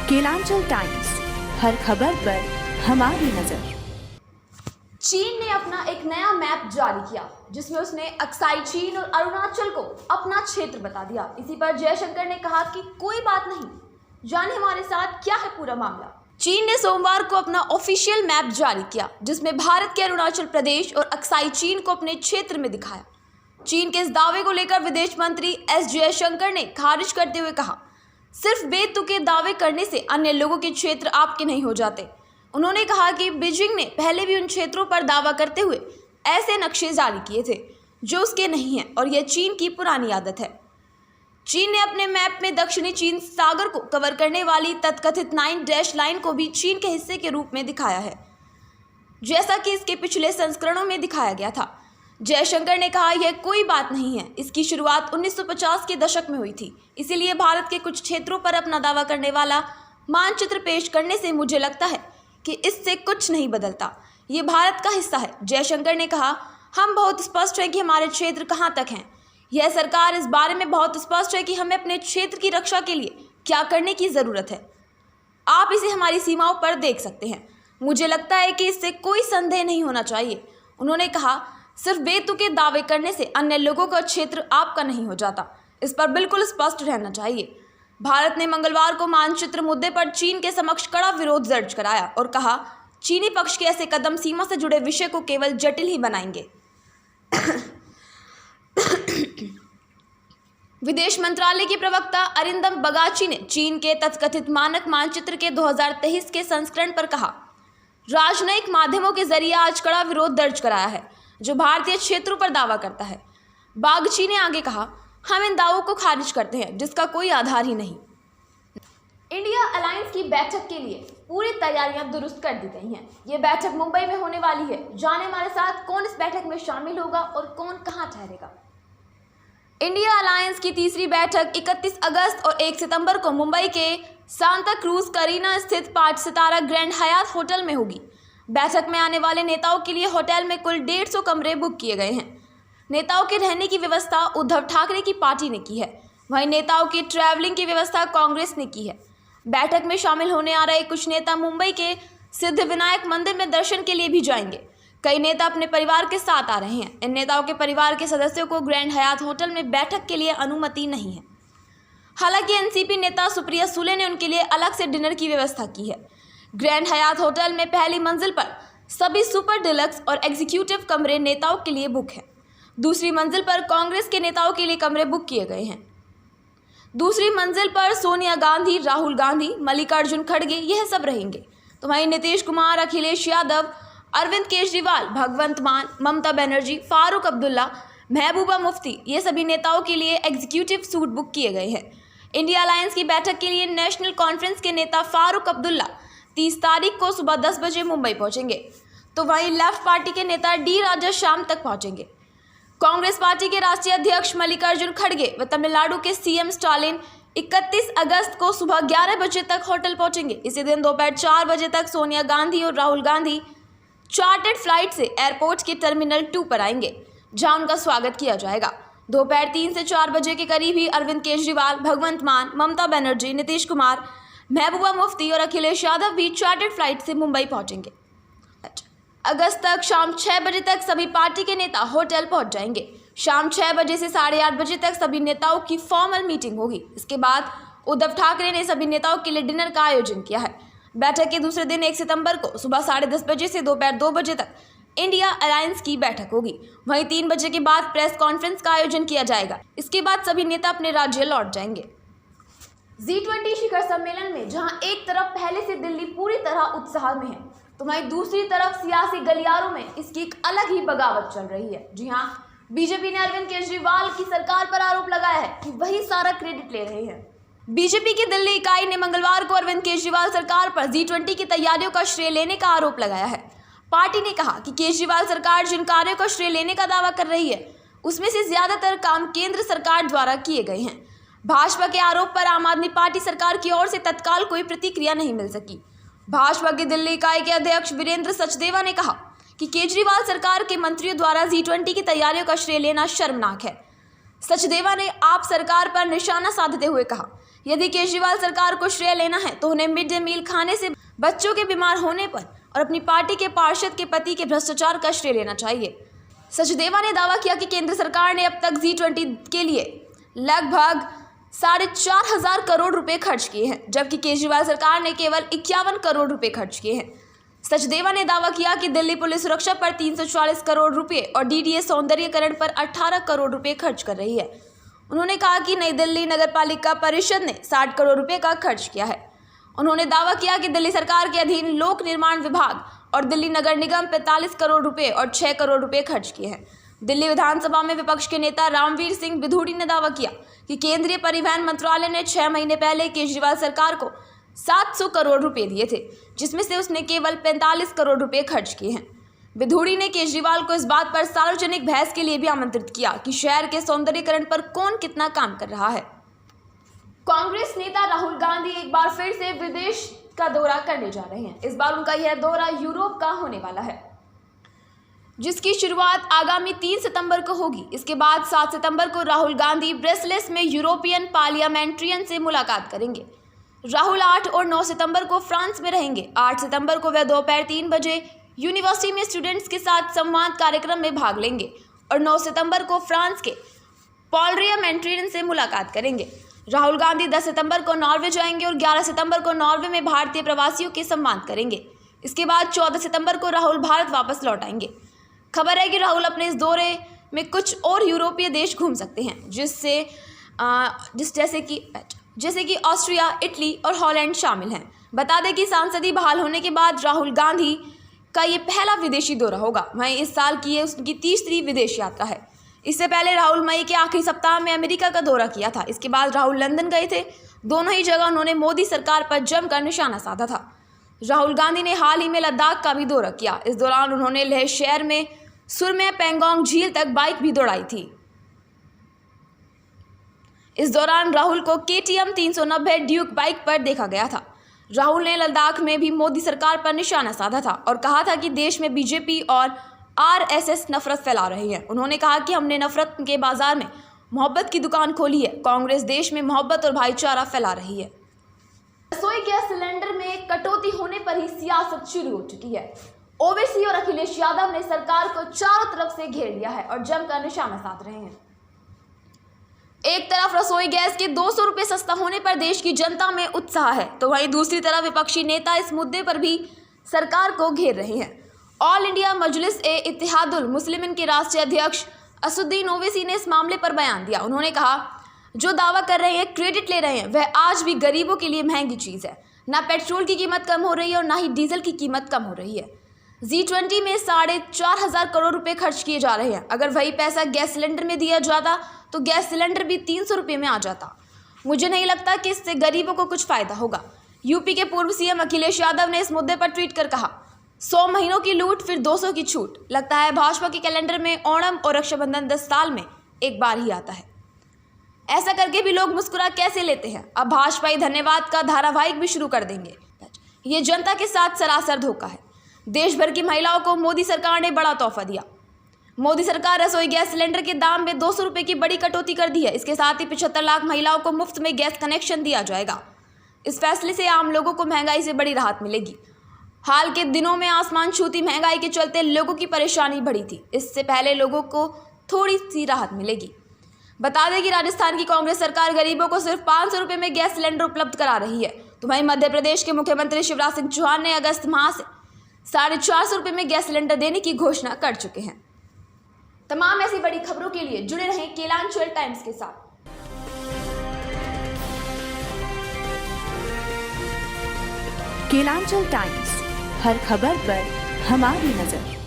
Kelanchal times, हर खबर पर हमारी नजर। चीन ने अपना एक नया मैप जारी किया जिसमें उसने अक्साई चीन और अरुणाचल को अपना क्षेत्र बता दिया। इसी पर जयशंकर ने कहा कि कोई बात नहीं, जाने हमारे साथ क्या है पूरा मामला। चीन ने सोमवार को अपना ऑफिशियल मैप जारी किया जिसमें भारत के अरुणाचल प्रदेश और अक्साई चीन को अपने क्षेत्र में दिखाया। चीन के इस दावे को लेकर विदेश मंत्री एस जयशंकर ने खारिज करते हुए कहा, सिर्फ बेतुके दावे करने से अन्य लोगों के क्षेत्र आपके नहीं हो जाते। उन्होंने कहा कि बीजिंग ने पहले भी उन क्षेत्रों पर दावा करते हुए ऐसे नक्शे जारी किए थे जो उसके नहीं हैं और यह चीन की पुरानी आदत है। चीन ने अपने मैप में दक्षिणी चीन सागर को कवर करने वाली तथाकथित 9 डैश लाइन को भी चीन के हिस्से के रूप में दिखाया है, जैसा कि इसके पिछले संस्करणों में दिखाया गया था। जयशंकर ने कहा, यह कोई बात नहीं है। इसकी शुरुआत 1950 के दशक में हुई थी, इसीलिए भारत के कुछ क्षेत्रों पर अपना दावा करने वाला मानचित्र पेश करने से मुझे लगता है कि इससे कुछ नहीं बदलता। ये भारत का हिस्सा है। जयशंकर ने कहा, हम बहुत स्पष्ट हैं कि हमारे क्षेत्र कहाँ तक हैं। यह सरकार इस बारे में बहुत स्पष्ट है कि हमें अपने क्षेत्र की रक्षा के लिए क्या करने की ज़रूरत है। आप इसे हमारी सीमाओं पर देख सकते हैं। मुझे लगता है कि इससे कोई संदेह नहीं होना चाहिए। उन्होंने कहा, सिर्फ बेतुके दावे करने से अन्य लोगों का क्षेत्र आपका नहीं हो जाता। इस पर बिल्कुल स्पष्ट रहना चाहिए। भारत ने मंगलवार को मानचित्र मुद्दे पर चीन के समक्ष कड़ा विरोध दर्ज कराया और कहा, चीनी पक्ष के ऐसे कदम सीमा से जुड़े विषय को केवल जटिल ही बनाएंगे। विदेश मंत्रालय के प्रवक्ता अरिंदम बगाची ने चीन के तथाकथित मानक मानचित्र के 2023 के संस्करण पर कहा, राजनयिक माध्यमों के जरिए आज कड़ा विरोध दर्ज कराया है जो भारतीय क्षेत्रों पर दावा करता है। बागची ने आगे कहा, हम इन दावों को खारिज करते हैं जिसका कोई आधार ही नहीं। इंडिया अलायंस की बैठक के लिए पूरी तैयारियां दुरुस्त कर दी गई हैं। ये बैठक मुंबई में होने वाली है। जाने हमारे साथ कौन इस बैठक में शामिल होगा और कौन कहां ठहरेगा। इंडिया अलायंस की तीसरी बैठक 31 अगस्त और 1 सितंबर को मुंबई के सांता क्रूज करीना स्थित 5 सितारा ग्रैंड हयात होटल में होगी। बैठक में आने वाले नेताओं के लिए होटल में कुल 150 कमरे बुक किए गए हैं। नेताओं के रहने की व्यवस्था उद्धव ठाकरे की पार्टी ने की है, वहीं नेताओं की ट्रैवलिंग की व्यवस्था कांग्रेस ने की है। बैठक में शामिल होने आ रहे कुछ नेता मुंबई के सिद्धिविनायक मंदिर में दर्शन के लिए भी जाएंगे। कई नेता अपने परिवार के साथ आ रहे हैं। इन नेताओं के परिवार के सदस्यों को ग्रैंड हयात होटल में बैठक के लिए अनुमति नहीं है। हालांकि एनसीपी नेता सुप्रिया सुले ने उनके लिए अलग से डिनर की व्यवस्था की है। ग्रैंड हयात होटल में पहली मंजिल पर सभी सुपर डिलक्स और एग्जीक्यूटिव कमरे नेताओं के लिए बुक हैं। दूसरी मंजिल पर कांग्रेस के नेताओं के लिए कमरे बुक किए गए हैं। दूसरी मंजिल पर सोनिया गांधी, राहुल गांधी, मल्लिकार्जुन खड़गे यह सब रहेंगे। तो वहीं नीतीश कुमार, अखिलेश यादव, अरविंद केजरीवाल, भगवंत मान, ममता बनर्जी, फारूक अब्दुल्ला, महबूबा मुफ्ती ये सभी नेताओं के लिए एग्जीक्यूटिव सूट बुक किए गए हैं। इंडिया अलायंस की बैठक के लिए नेशनल कॉन्फ्रेंस के नेता फारूक अब्दुल्ला 30 तारीख को सुबह 10 बजे मुंबई पहुंचेंगे। तो वहीं लेफ्ट पार्टी के नेता डी राजा शाम तक पहुंचेंगे। कांग्रेस पार्टी के राष्ट्रीय अध्यक्ष मल्लिकार्जुन खड़गे व तमिलनाडु के सीएम स्टालिन 31 अगस्त को सुबह 11 बजे तक होटल पहुंचेंगे। इसी दिन दोपहर 4 बजे तक सोनिया गांधी और राहुल गांधी चार्टर्ड फ्लाइट से एयरपोर्ट के टर्मिनल 2 पर आएंगे, जहां उनका स्वागत किया जाएगा। दोपहर 3 से 4 बजे के करीब ही अरविंद केजरीवाल, भगवंत मान, ममता बनर्जी, नीतीश कुमार, महबूबा मुफ्ती और अखिलेश यादव भी चार्टर्ड फ्लाइट से मुंबई पहुंचेंगे। अगस्त तक शाम 6 बजे तक सभी पार्टी के नेता होटल पहुंच जाएंगे। शाम 6 बजे से 8:30 बजे तक सभी नेताओं की फॉर्मल मीटिंग होगी। इसके बाद उद्धव ठाकरे ने सभी नेताओं के लिए डिनर का आयोजन किया है। बैठक के दूसरे दिन 1 सितंबर को सुबह 10:30 बजे से दोपहर 2 बजे तक इंडिया अलायंस की बैठक होगी। वहीं 3 बजे के बाद प्रेस कॉन्फ्रेंस का आयोजन किया जाएगा। इसके बाद सभी नेता अपने राज्य लौट जाएंगे। G20 शिखर सम्मेलन में जहां एक तरफ पहले से दिल्ली पूरी तरह उत्साह में है, तो वहीं दूसरी तरफ सियासी गलियारों में इसकी एक अलग ही बगावत चल रही है। जी हां, बीजेपी ने अरविंद केजरीवाल की सरकार पर आरोप लगाया है कि वही सारा क्रेडिट ले रहे हैं। बीजेपी की दिल्ली इकाई ने मंगलवार को अरविंद केजरीवाल सरकार पर G20 की तैयारियों का श्रेय लेने का आरोप लगाया है। पार्टी ने कहा कि केजरीवाल सरकार जिन कार्यों का श्रेय लेने का दावा कर रही है, उसमें से ज्यादातर काम केंद्र सरकार द्वारा किए गए हैं। भाजपा के आरोप पर आम आदमी पार्टी सरकार की ओर से तत्काल कोई प्रतिक्रिया नहीं मिल सकी। भाजपा की दिल्ली इकाई के अध्यक्ष वीरेंद्र सचदेवा ने कहा कि केजरीवाल सरकार के मंत्रियों द्वारा G20 की तैयारियों का श्रेय लेना शर्मनाक है। सचदेवा ने आप सरकार पर निशाना साधते हुए कहा यदि केजरीवाल सरकार को श्रेय लेना है तो उन्हें मिड डे मील खाने से बच्चों के बीमार होने पर और अपनी पार्टी के पार्षद के पति के भ्रष्टाचार का श्रेय लेना चाहिए। सचदेवा ने दावा किया कि केंद्र सरकार ने अब तक G20 के लिए लगभग 4,500 करोड़ रुपए खर्च किए हैं, जबकि केजरीवाल सरकार ने केवल 51 करोड़ रुपए खर्च किए हैं। सचदेवा ने दावा किया कि दिल्ली पुलिस सुरक्षा पर 340 करोड़ रुपए और DDA सौंदर्यीकरण पर 18 करोड़ रुपए खर्च कर रही है। उन्होंने कहा कि नई दिल्ली नगरपालिका परिषद ने 60 करोड़ रुपए का खर्च किया है। उन्होंने दावा किया कि दिल्ली सरकार के अधीन लोक निर्माण विभाग और दिल्ली नगर निगम 45 करोड़ रुपए और 6 करोड़ रुपए खर्च किए हैं। दिल्ली विधानसभा में विपक्ष के नेता रामवीर सिंह बिधूड़ी ने दावा किया कि केंद्रीय परिवहन मंत्रालय ने 6 महीने पहले केजरीवाल सरकार को 700 करोड़ रुपए दिए थे, जिसमें से उसने केवल 45 करोड़ रुपए खर्च किए हैं। बिधूड़ी ने केजरीवाल को इस बात पर सार्वजनिक बहस के लिए भी आमंत्रित किया कि शहर के सौंदर्यीकरण पर कौन कितना काम कर रहा है। कांग्रेस नेता राहुल गांधी एक बार फिर से विदेश का दौरा करने जा रहे हैं। इस बार उनका यह दौरा यूरोप का होने वाला है, जिसकी शुरुआत आगामी 3 सितंबर को होगी। इसके बाद 7 सितंबर को राहुल गांधी ब्रसेल्स में यूरोपियन पार्लियामेंट्रियन से मुलाकात करेंगे। राहुल 8 और 9 सितंबर को फ्रांस में रहेंगे। 8 सितंबर को वह दोपहर 3 बजे यूनिवर्सिटी में स्टूडेंट्स के साथ संवाद कार्यक्रम में भाग लेंगे और 9 सितंबर को फ्रांस के पार्लियामेंट्रियन से मुलाकात करेंगे। राहुल गांधी 10 सितंबर को नॉर्वे जाएंगे और 11 सितंबर को नॉर्वे में भारतीय प्रवासियों के संवाद करेंगे। इसके बाद 14 सितंबर को राहुल भारत वापस लौट आएंगे। खबर है कि राहुल अपने इस दौरे में कुछ और यूरोपीय देश घूम सकते हैं, जैसे कि ऑस्ट्रिया, इटली और हॉलैंड शामिल हैं। बता दें कि सांसदी बहाल होने के बाद राहुल गांधी का ये पहला विदेशी दौरा होगा। वहीं इस साल की ये उसकी तीसरी विदेश यात्रा है। इससे पहले राहुल मई के आखिरी सप्ताह में अमेरिका का दौरा किया था। इसके बाद राहुल लंदन गए थे। दोनों ही जगह उन्होंने मोदी सरकार पर जमकर निशाना साधा था। राहुल गांधी ने हाल ही में लद्दाख का भी दौरा किया। इस दौरान उन्होंने लेह शहर में सुरमे पेंगोंग झील तक बाइक भी दौड़ाई थी। इस दौरान राहुल को KTM 390 ड्यूक बाइक पर देखा गया था। राहुल ने लद्दाख में भी मोदी सरकार पर निशाना साधा था और कहा था कि देश में BJP और RSS नफरत फैला रही है। उन्होंने कहा कि हमने नफरत के बाजार में मोहब्बत की दुकान खोली है। कांग्रेस देश में मोहब्बत और भाईचारा फैला रही है। रसोई गैस सिलेंडर में कटौती होने पर ही सियासत शुरू हो चुकी है। ओवैसी और अखिलेश यादव ने सरकार को चारों तरफ से घेर लिया है और जमकर निशाना साध रहे हैं। एक तरफ रसोई गैस के 200 रुपये सस्ता होने पर देश की जनता में उत्साह है, तो वहीं दूसरी तरफ विपक्षी नेता इस मुद्दे पर भी सरकार को घेर रहे हैं। ऑल इंडिया मजलिस-ए-इत्तेहादुल मुस्लिमीन के राष्ट्रीय अध्यक्ष असदुद्दीन ओवैसी ने इस मामले पर बयान दिया। उन्होंने कहा, जो दावा कर रहे हैं, क्रेडिट ले रहे हैं, वह आज भी गरीबों के लिए महंगी चीज़ है। ना पेट्रोल की कीमत कम हो रही है और ना ही डीजल की कीमत कम हो रही है। G20 में 4,500 करोड़ रुपए खर्च किए जा रहे हैं। अगर वही पैसा गैस सिलेंडर में दिया जाता तो गैस सिलेंडर भी 300 रुपये में आ जाता। मुझे नहीं लगता कि इससे गरीबों को कुछ फायदा होगा। यूपी के पूर्व CM अखिलेश यादव ने इस मुद्दे पर ट्वीट कर कहा, 100 महीनों की लूट फिर 200 की छूट। लगता है भाजपा के कैलेंडर में ओणम और रक्षाबंधन 10 साल में एक बार ही आता है। ऐसा करके भी लोग मुस्कुरा कैसे लेते हैं। अब भाजपाई धन्यवाद का धारावाहिक भी शुरू कर देंगे। ये जनता के साथ सरासर धोखा है। देश भर की महिलाओं को मोदी सरकार ने बड़ा तोहफा दिया। मोदी सरकार रसोई गैस सिलेंडर के दाम में 200 रुपये की बड़ी कटौती कर दी है। इसके साथ ही 75 लाख महिलाओं को मुफ्त में गैस कनेक्शन दिया जाएगा। इस फैसले से आम लोगों को महंगाई से बड़ी राहत मिलेगी। हाल के दिनों में आसमान छूती महंगाई के चलते लोगों की परेशानी बढ़ी थी। इससे पहले लोगों को थोड़ी सी राहत मिलेगी। बता दें कि राजस्थान की कांग्रेस सरकार गरीबों को सिर्फ 500 रुपये में गैस सिलेंडर उपलब्ध करा रही है। तो वहीं मध्य प्रदेश के मुख्यमंत्री शिवराज सिंह चौहान ने अगस्त माह से 450 रुपये में गैस सिलेंडर देने की घोषणा कर चुके हैं। तमाम ऐसी बड़ी खबरों के लिए जुड़े रहें केलांचल टाइम्स के साथ। केलांचल टाइम्स, हर खबर पर हमारी नजर।